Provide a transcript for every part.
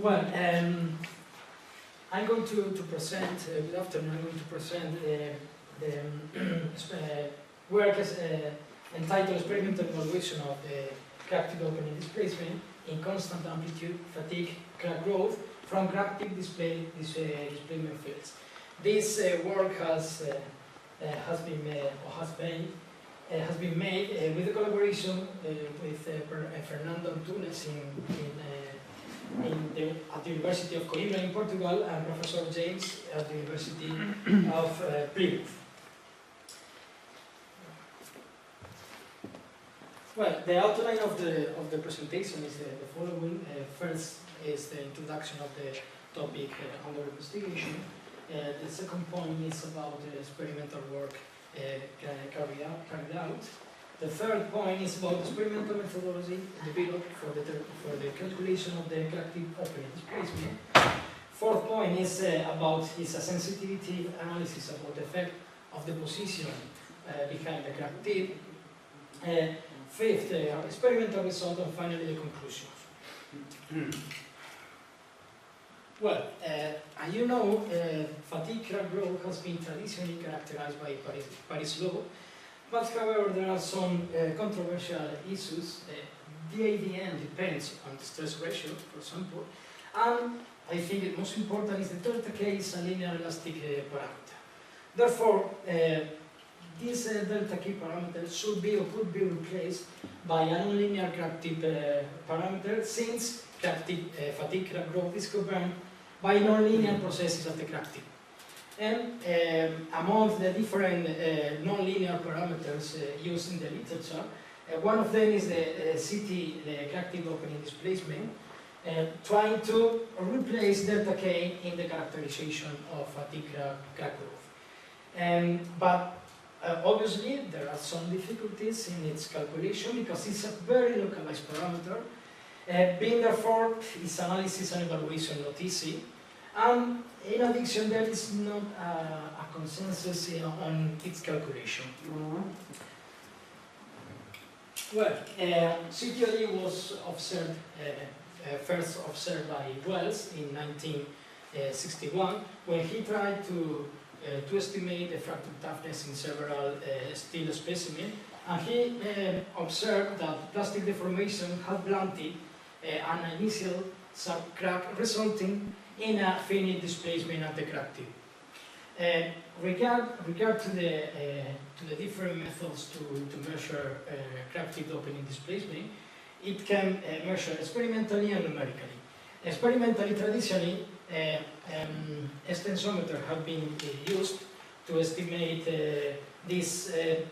Well, I'm going to present, good afternoon, I'm going to present the work entitled Experimental Evaluation of the Crack-tip opening displacement in constant amplitude fatigue crack growth from crack-tip displacement fields. This work has been made with a collaboration with Fernando Antunes at the University of Coimbra in Portugal and Professor James at the University of Plymouth. Well, the outline of the presentation is the following. First is the introduction of the topic under investigation. The second point is about the experimental work carried out. The third point is about experimental methodology developed for the calculation of the crack-tip opening displacement. Fourth point is about a sensitivity analysis about the effect of the position behind the crack tip. Fifth, experimental result, and finally the conclusions. Well, as you know, fatigue crack growth has been traditionally characterized by Paris law, but however there are some controversial issues. The ADN depends on the stress ratio, for example, and I think the most important is the delta K is a linear elastic parameter. Therefore, this delta K parameter should be or could be replaced by a nonlinear crack tip parameter, since fatigue crack growth is governed by nonlinear processes at the crack tip. And among the different nonlinear parameters used in the literature, one of them is the CT, the crack-tip opening displacement, trying to replace delta K in the characterization of fatigue crack growth. But obviously there are some difficulties in its calculation because it's a very localized parameter. Being therefore its analysis and evaluation not easy. And in addition, there is not a consensus on its calculation. Well, CTOD was observed, first observed by Wells in 1961, when he tried to estimate the fracture toughness in several steel specimens, and he observed that plastic deformation had blunted an initial subcrack, resulting in a finite displacement at the crack tip. Regard to the different methods to measure crack tip opening displacement, it can measure experimentally and numerically. Experimentally, traditionally, extensometer have been used to estimate this.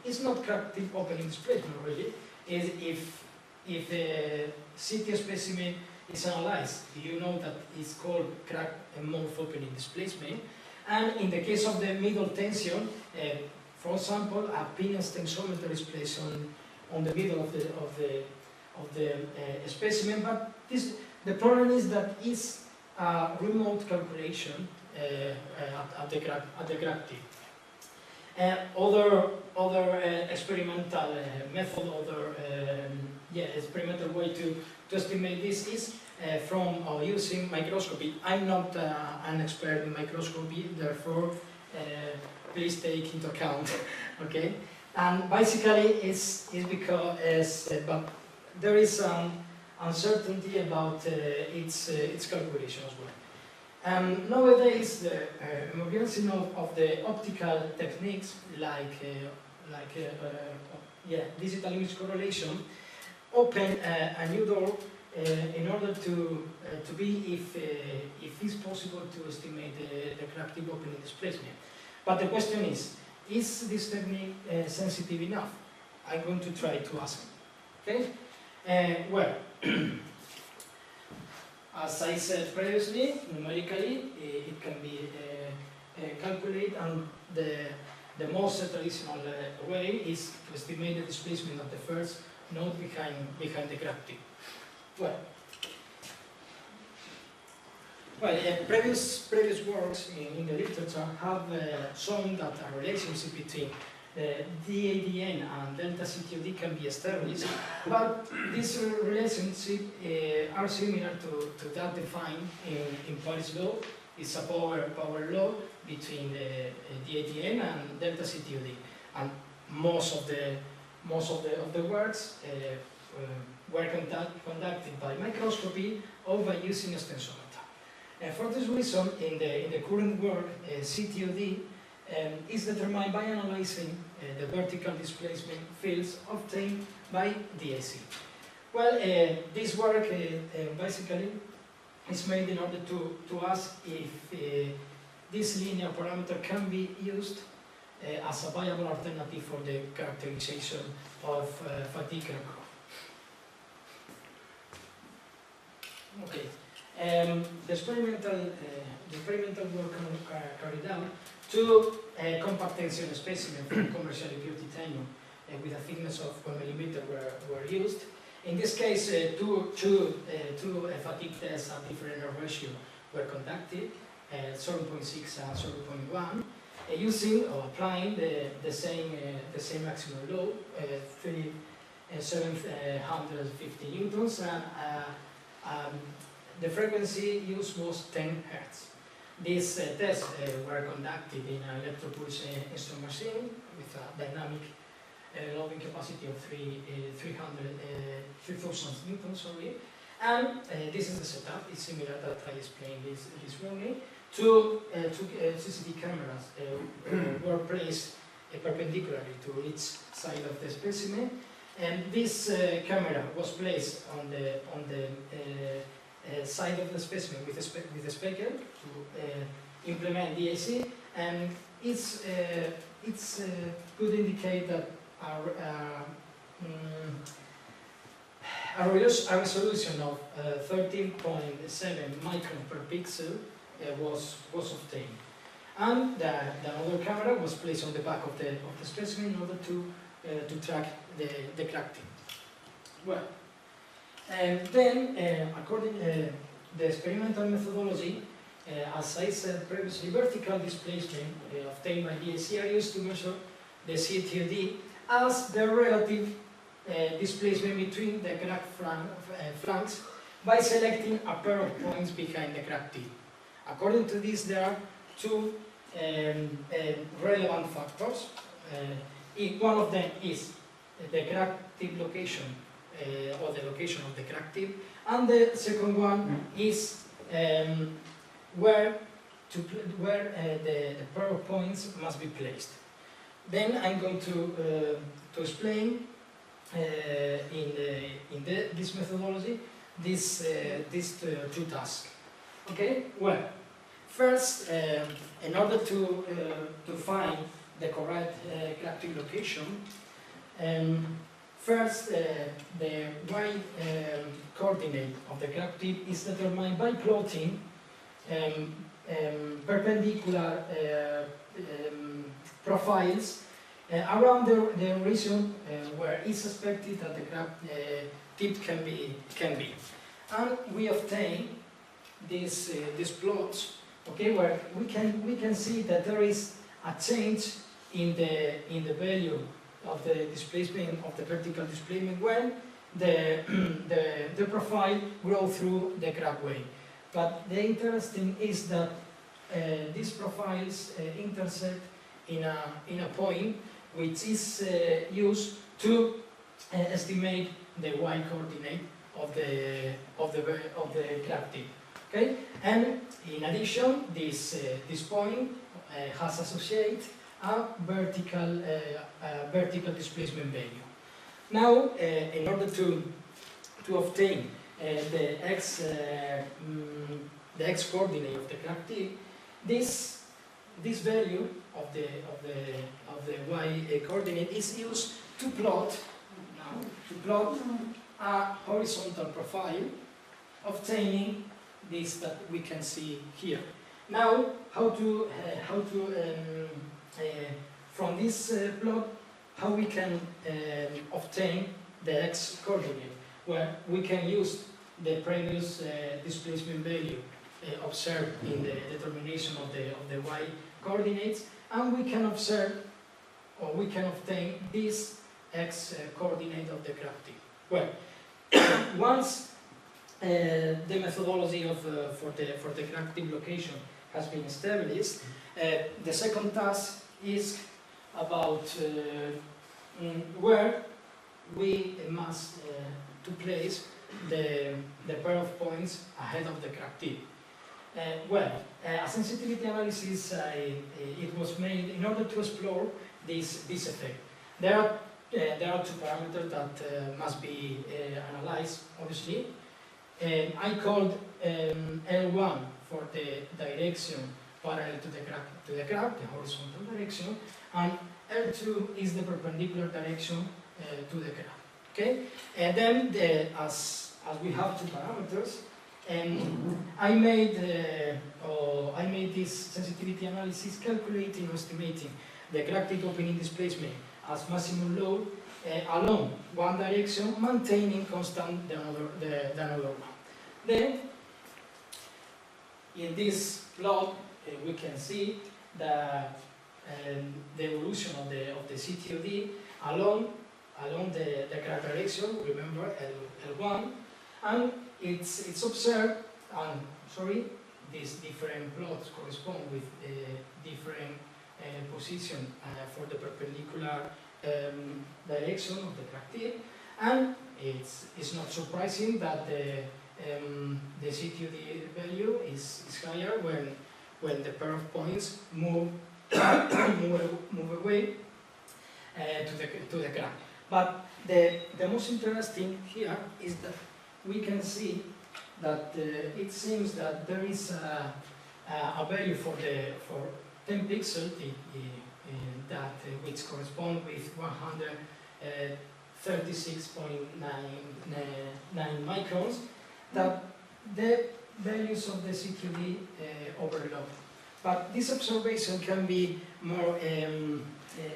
It's not crack tip opening displacement really. If the CT specimen is analyzed, you know that it's called crack mouth opening displacement. And in the case of the middle tension, for example, a pin extensometer is placed on the middle of the specimen. But the problem is that it's a remote calculation at the crack tip. Other experimental method, experimental way to estimate this is from using microscopy. I'm not an expert in microscopy, therefore please take into account. Okay, and basically it's because but there is some uncertainty about its calculation as well. Nowadays, the emergence of the optical techniques like digital image correlation open a new door in order to be if it's possible to estimate the crack tip opening displacement. But the question is this technique sensitive enough? I'm going to try to ask. Okay. Well, as I said previously, numerically it can be calculated, and the most traditional way is to estimate the displacement of the first node behind the crack tip. Well, previous works in the literature have shown that a relationship between DADN and delta CTOD can be established, but this relationship are similar to that defined in Paris law. It's a power law between the DADN and delta CTOD, and most of the works were conducted by microscopy or by using extensometer. For this reason, in the current work, CTOD is determined by analyzing the vertical displacement fields obtained by DAC. Well, this work basically is made in order to ask if this linear parameter can be used as a viable alternative for the characterization of fatigue crack growth. Okay, the experimental work carried out, two compact tension specimens from commercially pure titanium with a thickness of 1 millimeter were used. In this case, two fatigue tests at different error ratio were conducted, 0.6 and 0.1, using or applying the same maximum load, 750 newtons, and the frequency used was 10 Hz. These tests were conducted in an electropulse instrument machine with a dynamic loading capacity of 3,000 newtons, and this is the setup. It's similar that I explained this morning. Two CCD cameras were placed perpendicularly to each side of the specimen, and this camera was placed on the side of the specimen with a speckle to implement DAC, and it's could indicate that a resolution of 13.7 micron per pixel was obtained. And the other camera was placed on the back of the specimen in order to track the crack tip. Well, and then according to the experimental methodology, as I said previously, vertical displacement obtained by DAC are used to measure the CTOD as the relative displacement between the crack flanks by selecting a pair of points behind the crack tip. According to this, there are two relevant factors. One of them is the crack tip location, or the location of the crack tip, and the second one is where the pair of points must be placed. Then I'm going to explain in this methodology these two tasks. Okay. Well, first, in order to find the correct crack tip location, first the y coordinate of the crack tip is determined by plotting perpendicular profiles around the region where it's expected that the crack tip can be, and we obtain these plots, okay, where we can see that there is a change in the value of the displacement of the vertical displacement when the profile grows through the crack way. But the interesting is that these profiles intersect in a point which is used to estimate the y coordinate of the crack tip. Okay, and in addition, this point has associated a vertical displacement value. Now, in order to obtain the x coordinate of the crack tip, this value of the y coordinate is used to plot a horizontal profile, obtaining this that we can see here. Now, from this plot, how we can obtain the x coordinate? Well, we can use the previous displacement value observed in the determination of the y coordinates, and we can observe or we can obtain this x coordinate of the crack tip? Well, once the methodology of, for the crack tip location has been established, the second task is about where we must to place the pair of points ahead of the crack tip. Well, a sensitivity analysis it was made in order to explore this effect. There are two parameters that must be analyzed, obviously. I called L1 for the direction parallel to the crack, the horizontal direction, and L2 is the perpendicular direction to the crack. Okay, and then as we have two parameters, I made this sensitivity analysis calculating or estimating the crack tip opening displacement as maximum load along one direction, maintaining constant the another one. Then, in this plot, we can see the evolution of the CTOD along the crack direction. Remember L1, and it's observed. And sorry, these different plots correspond with different position for the perpendicular direction of the crack tip, and it's not surprising that the CTOD value is higher when the pair of points move move away to the crack. But the most interesting here is that we can see that it seems that there is a value for 10 pixels that which correspond with 136.99 microns, that the values of the CTOD overlap. But this observation can be more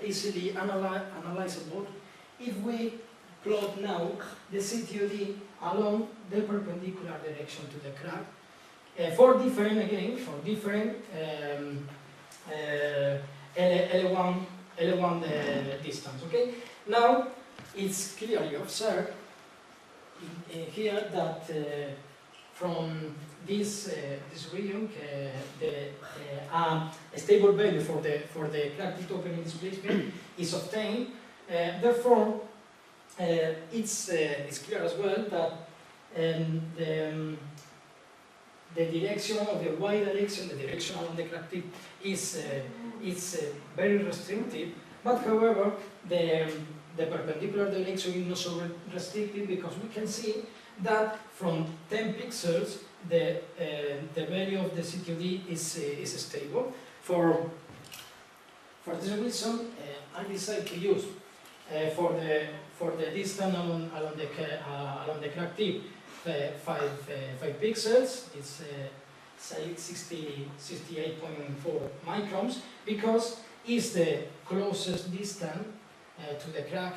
easily analyzable if we plot now the CTOD along the perpendicular direction to the crack for different L1 distance. Okay. Now it's clearly observed here that from this region, a stable value for the crack tip opening displacement is obtained. Therefore, it's clear as well that the direction of the y direction, the direction along the crack tip, is very restrictive. But however, the perpendicular direction is not so restrictive, because we can see that from 10 pixels the value of the CTOD is stable. For this reason, I decided to use for the distance along the crack tip 5 pixels. It's 68.4 microns, because it's the closest distance to the crack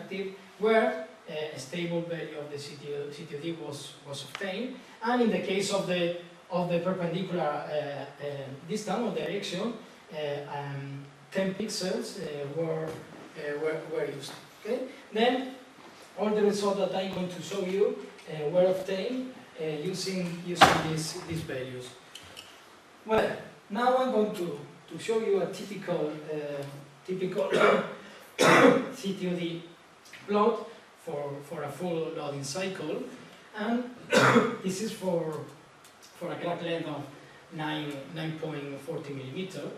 tip where a stable value of the CTOD was obtained. And in the case of the perpendicular distance or direction, 10 pixels were used. Okay. Then all the results that I'm going to show you were obtained using these values. Well, now I'm going to show you a typical CTOD plot for a full loading cycle, and this is for a crack length of 9.40 millimeter,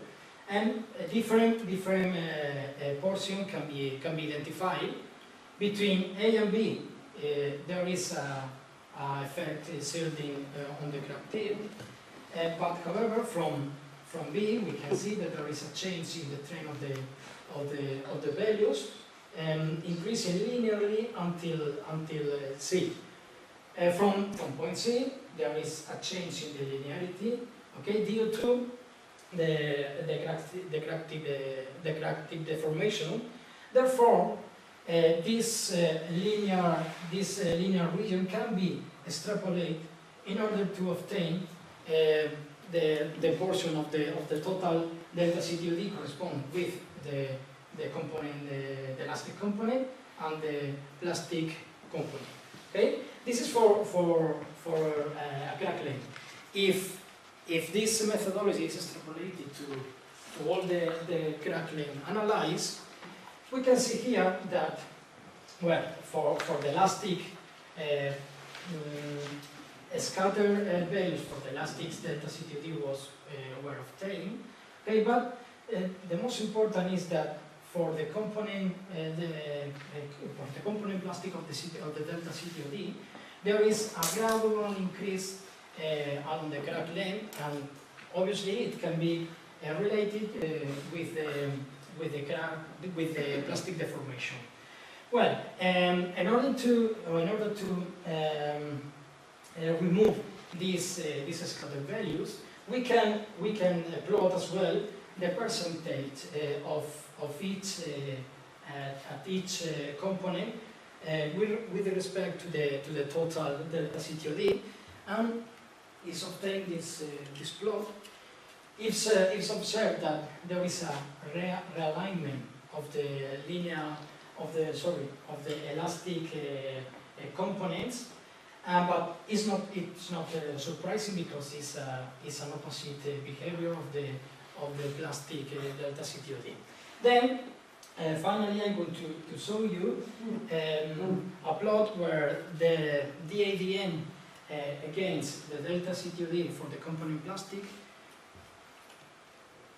and different portion can be identified. Between A and B, there is a effect shielding on the crack tip, but however from B we can see that there is a change in the trend of the values, increasing linearly until C. From point C, there is a change in the linearity, okay, due to the crack tip deformation. Therefore, this linear region can be extrapolated in order to obtain the portion of the total delta CTOD correspond with the component, the elastic component, and the plastic component. Okay, this is for a crack length. If this methodology is extrapolated to all the crack length analyzed, we can see here that, well, for the elastic scatter values for the elastic's delta CTOD were obtained. Okay, but the most important is that for the component, for the component plastic of the delta CTOD, there is a gradual increase along the crack length, and obviously it can be related with the plastic deformation. Well, in order to remove these scatter values, we can plot as well the percentage of each at each component with respect to the total delta CTOD, and is obtained this plot. It's observed that there is a realignment of the linear of the elastic components, but it's not surprising because it's an opposite behavior of the plastic delta CTOD. Then finally, I'm going to show you a plot where the DADN against the delta CTOD for the component plastic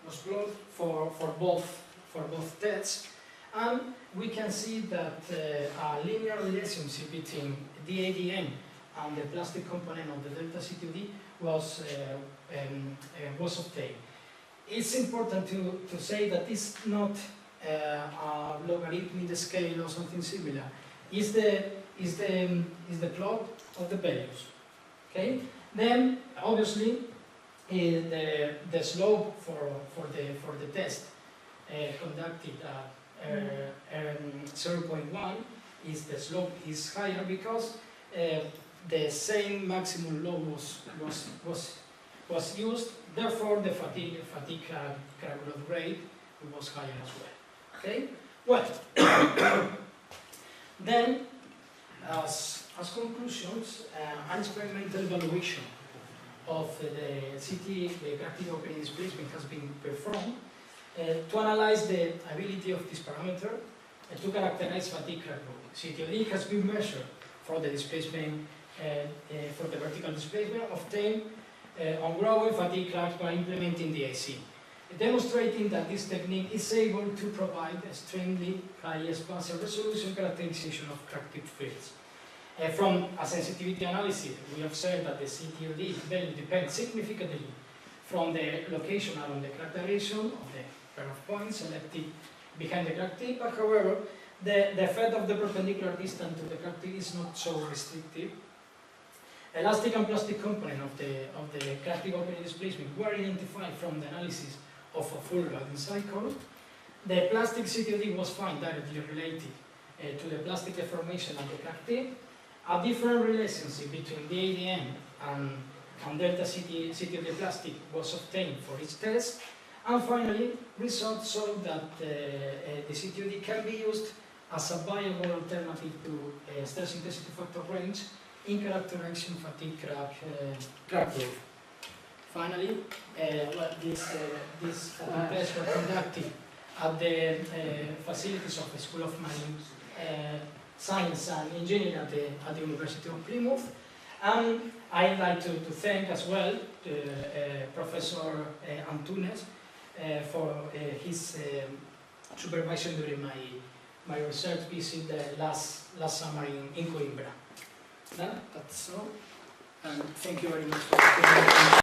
was plotted for both tests, and we can see that a linear relationship between DADN and the plastic component of the delta CTOD was obtained. It's important to say that it's not a logarithmic scale or something similar. Is the plot of the values. Okay. Then obviously the slope for the test conducted at 0.1 is the slope is higher because the same maximum load was used. Therefore, the fatigue crack growth rate was higher as well. Okay. Well, then as conclusions, an experimental evaluation of the crack tip opening displacement has been performed to analyze the ability of this parameter to characterize fatigue crack growth. CTOD has been measured for the displacement, for the vertical displacement obtained on growing fatigue cracks by implementing the AC, demonstrating that this technique is able to provide extremely high spatial resolution characterization of crack tip fields. From a sensitivity analysis, we observed that the CTOD value depends significantly from the location along the crack direction of the pair of points selected behind the crack tip, but however, the effect of the perpendicular distance to the crack tip is not so restrictive. Elastic and plastic component of the crack tip opening displacement were identified from the analysis of a full routing cycle. The plastic CTOD was found directly related to the plastic deformation of the crack tip. A different relationship between the ADN and delta CTOD plastic was obtained for each test. And finally, results show that the CTOD can be used as a viable alternative to stress intensity factor range in characterizing fatigue crack growth. Finally, these tests were conducted at the facilities of the School of Marine Science and Engineering at the University of Plymouth. And I'd like to thank as well Professor Antunes for his supervision during my research visit last summer in Coimbra. That's all, and thank you very much for